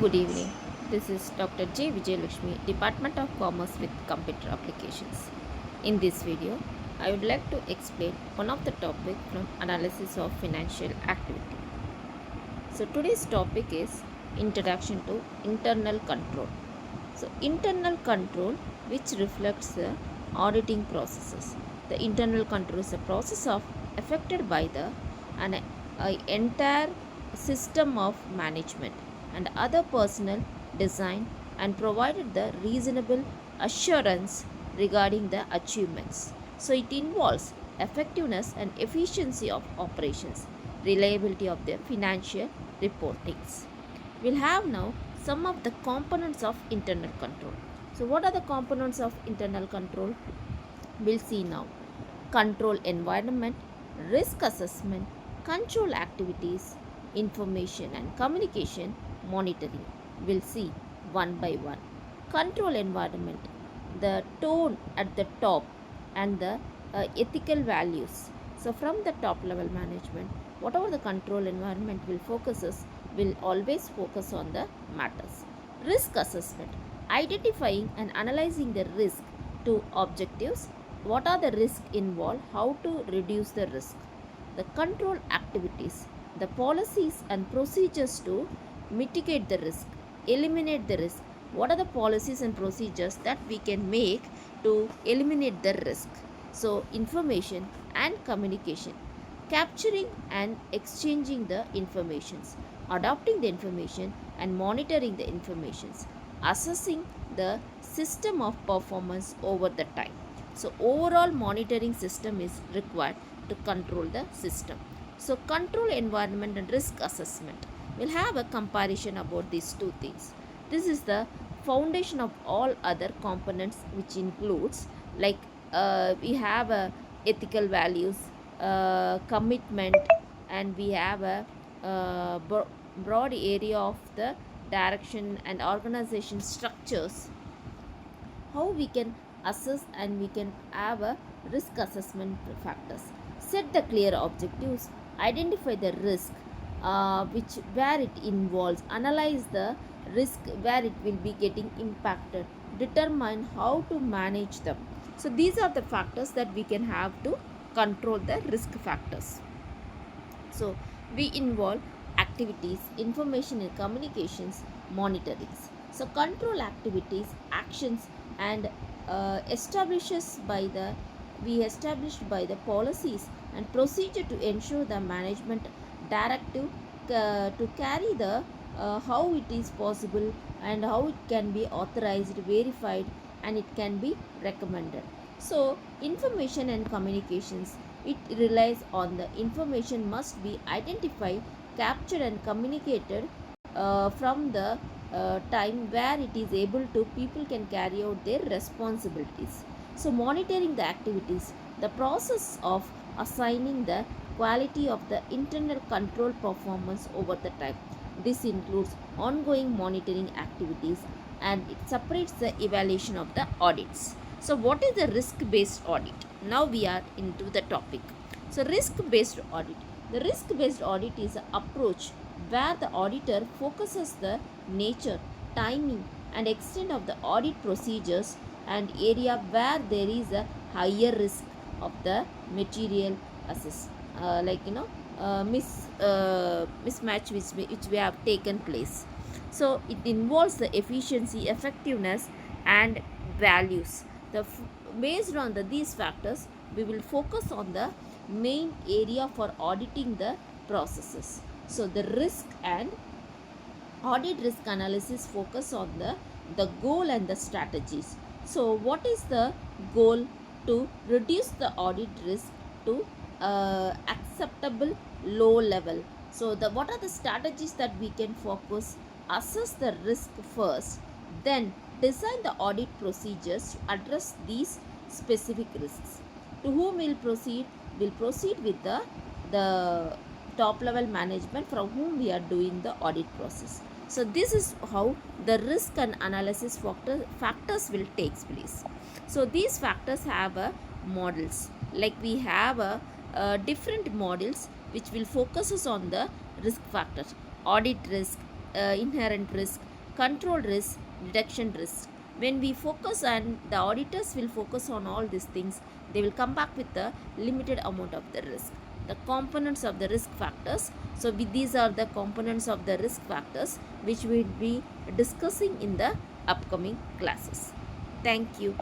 Good evening. This is Dr. J. Vijayalakshmi, Department of Commerce with Computer Applications. In this video, I would like to explain one of the topic from analysis of financial activity. So today's topic is introduction to internal control. So internal control which reflects the auditing processes. The internal control is a process of affected by the an entire system of management and other personnel design and provided the reasonable assurance regarding the achievements. So it involves effectiveness and efficiency of operations, reliability of the financial reportings. We'll have now some of the components of internal control. So what are the components of internal control? We'll see now. Control environment, risk assessment, control activities, information and communication monitoring. We'll see one by one. Control environment, the tone at the top and the ethical values. So from the top level management, whatever the control environment will always focus on the matters. Risk assessment, identifying and analyzing the risk to objectives. What are the risks involved? How to reduce the risk? The control activities, the policies and procedures to mitigate the risk, eliminate the risk. What are the policies and procedures that we can make to eliminate the risk? So, information and communication, capturing and exchanging the informations, adopting the information and monitoring the informations, assessing the system of performance over the time. So overall monitoring system is required to control the system. So control environment and risk assessment. We'll have a comparison about these two things. This is the foundation of all other components, which includes like we have ethical values, commitment, and we have a broad area of the direction and organization structures. How we can assess and we can have a risk assessment factors. Set the clear objectives, identify the risk which where it involves, analyze the risk where it will be getting impacted, determine how to manage them. So these are the factors that we can have to control the risk factors. So we involve activities, information and communications, monitorings. So control activities, actions and establishes by the we established by the policies and procedure to ensure the management directive to carry the how it is possible and how it can be authorized, verified, and it can be recommended. So information and communications, it relies on the information must be identified, captured and communicated from the time where it is able to people can carry out their responsibilities. So monitoring the activities, the process of assigning the quality of the internal control performance over the time. This includes ongoing monitoring activities and it separates the evaluation of the audits. So what is the risk based audit? Now we are into the topic. So risk based audit. The risk based audit is an approach where the auditor focuses the nature, timing and extent of the audit procedures and area where there is a higher risk of the material assess mismatch which we have taken place. So it involves the efficiency, effectiveness and values. Based on these factors, we will focus on the main area for auditing the processes. So the risk and audit risk analysis focus on the goal and the strategies. So what is the goal? To reduce the audit risk to acceptable low level. So what are the strategies that we can focus? Assess the risk first, then design the audit procedures to address these specific risks. To whom will proceed? Will proceed with the top level management from whom we are doing the audit process. So this is how the risk and analysis factors will take place. So these factors have models, like we have different models which will focus us on the risk factors: audit risk, inherent risk, control risk, detection risk. When we focus and the auditors will focus on all these things, they will come back with a limited amount of the risk. The components of the risk factors. So these are the components of the risk factors which we will be discussing in the upcoming classes. Thank you.